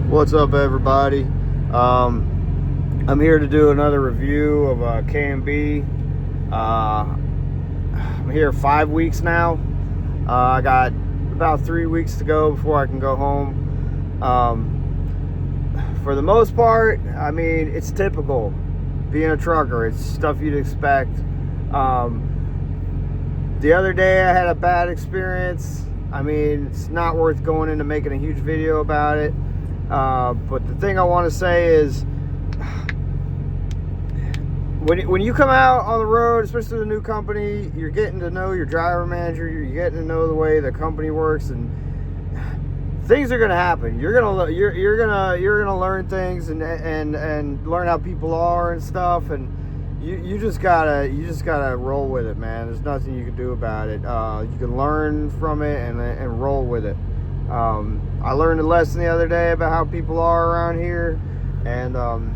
What's up, everybody? I'm here to do another review of K&B. I'm here 5 weeks now. I got about 3 weeks to go before I can go home. For the most part, I mean, it's typical being a trucker. It's stuff you'd expect. The other day I had a bad experience. I mean, it's not worth going into making a huge video about it. But the thing I want to say is, when you come out on the road, especially the new company, you're getting to know your driver manager. You're getting to know the way the company works, and things are gonna happen. You're gonna learn things and learn how people are and stuff. And you just gotta roll with it, man. There's nothing you can do about it. You can learn from it and roll with it. I learned a lesson the other day about how people are around here, and I'm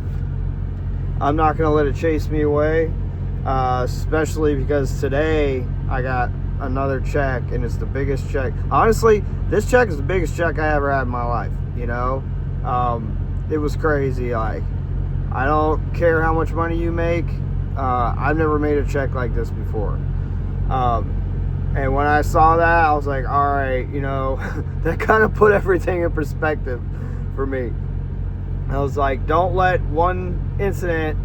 not going to let it chase me away, especially because today I got another check, and it's the biggest check. Honestly, this check is the biggest check I ever had in my life, you know? It was crazy. Like, I don't care how much money you make. I've never made a check like this before. And when I saw that, I was like, all right, you know, that kind of put everything in perspective for me. I was like, don't let one incident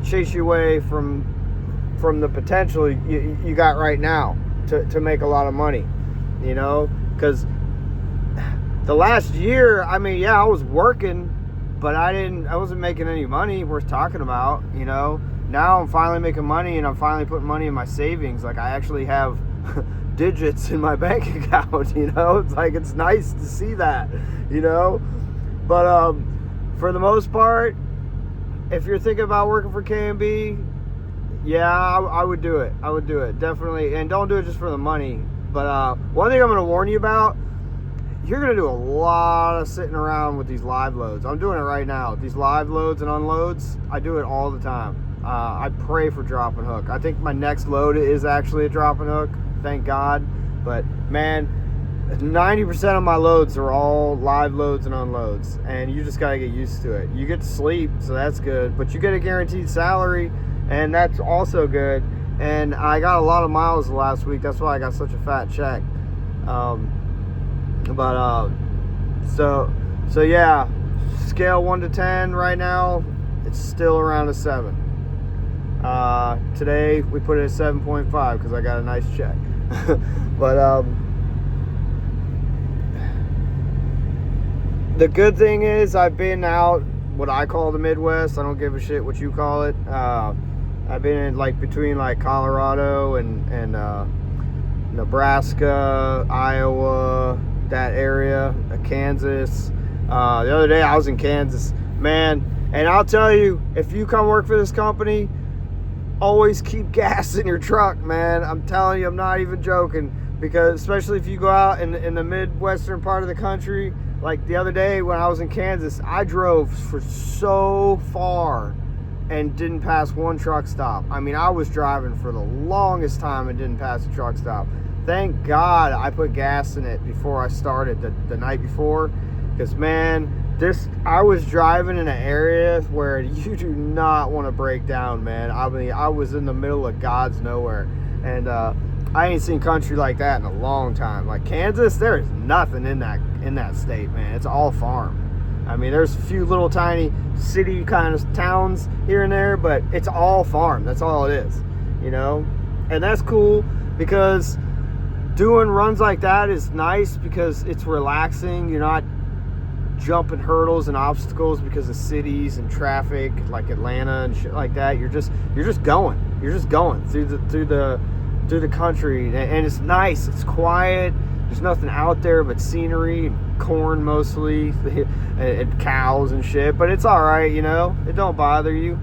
chase you away from the potential you got right now to make a lot of money, you know? Because the last year, I mean, yeah, I was working, but I wasn't making any money worth talking about, you know? Now I'm finally making money, and I'm finally putting money in my savings. Like, I actually have digits in my bank account, you know? It's like, it's nice to see that, you know? But for the most part, if you're thinking about working for K&B, yeah, I would do it. I would do it, definitely. And don't do it just for the money. But one thing I'm going to warn you about, you're going to do a lot of sitting around with these live loads. I'm doing it right now. These live loads and unloads, I do it all the time. I pray for drop and hook. I think my next load is actually a drop and hook, thank God. But man, 90% of my loads are all live loads and unloads, and you just got to get used to it. You get to sleep, so that's good, but you get a guaranteed salary, and that's also good. And I got a lot of miles last week. That's why I got such a fat check. So yeah, scale 1 to 10 right now, it's still around a 7. Today we put it at 7.5 because I got a nice check. But the good thing is I've been out what I call the Midwest. I don't give a shit what you call it. I've been in between Colorado and Nebraska, Iowa, that area, Kansas. The other day I was in Kansas, man. And I'll tell you, if you come work for this company, always keep gas in your truck, man. I'm telling you, I'm not even joking. Because especially if you go out in the Midwestern part of the country, like the other day when I was in Kansas, I drove for so far and didn't pass one truck stop. I mean, I was driving for the longest time and didn't pass a truck stop. Thank God I put gas in it before I started the night before. Because, man, I was driving in an area where you do not want to break down, man. I mean, I was in the middle of God's nowhere. And I ain't seen country like that in a long time. Like Kansas, there is nothing in that state, man. It's all farm. I mean, there's a few little tiny city kind of towns here and there, but it's all farm. That's all it is, you know? And that's cool because doing runs like that is nice because it's relaxing. You're not jumping hurdles and obstacles because of cities and traffic like Atlanta and shit like that. You're just going. You're just going through the country, and it's nice. It's quiet. There's nothing out there but scenery and corn mostly, and cows and shit. But it's all right, you know. It don't bother you.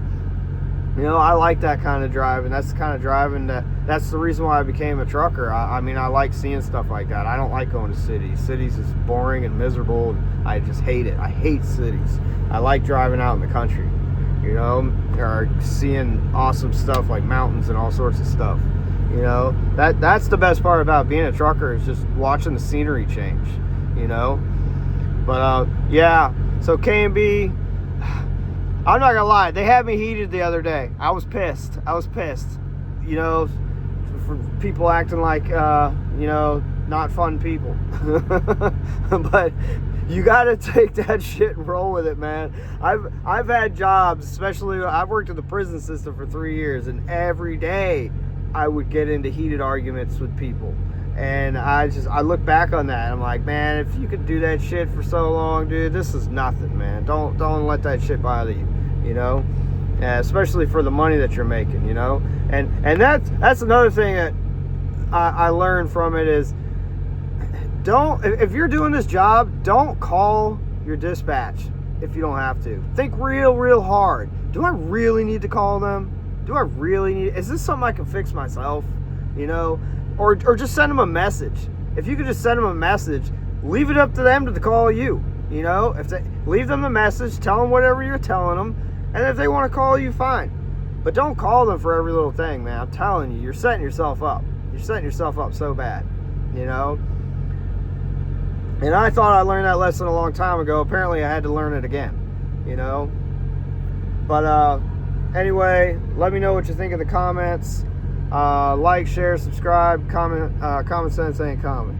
You know, I like that kind of driving. That's the kind of driving that's the reason why I became a trucker. I mean, I like seeing stuff like that. I don't like going to cities. Cities is boring and miserable, and I just hate it. I hate cities. I like driving out in the country, you know, or seeing awesome stuff like mountains and all sorts of stuff. You know, that's the best part about being a trucker, is just watching the scenery change, you know. But yeah, so K&B, I'm not gonna lie, they had me heated the other day. I was pissed. You know, for people acting like you know, not fun people. But you gotta take that shit and roll with it, man. I've had jobs, especially I've worked in the prison system for 3 years, and every day I would get into heated arguments with people. And I look back on that, I'm like, man, if you could do that shit for so long, dude, this is nothing, man. Don't let that shit bother you, you know? Especially for the money that you're making, you know? And that's another thing that I learned from it is, if you're doing this job, don't call your dispatch if you don't have to. Think real hard. Do I really need to call them? Is this something I can fix myself? You know? Or just send them a message. If you could just send them a message, leave it up to them to call you. You know? Leave them the message, tell them whatever you're telling them, and if they want to call you, fine. But don't call them for every little thing, man. I'm telling you, you're setting yourself up. You're setting yourself up so bad, you know? And I thought I learned that lesson a long time ago. Apparently, I had to learn it again, you know? But anyway, let me know what you think in the comments. Like, share, subscribe, comment. Common sense ain't common.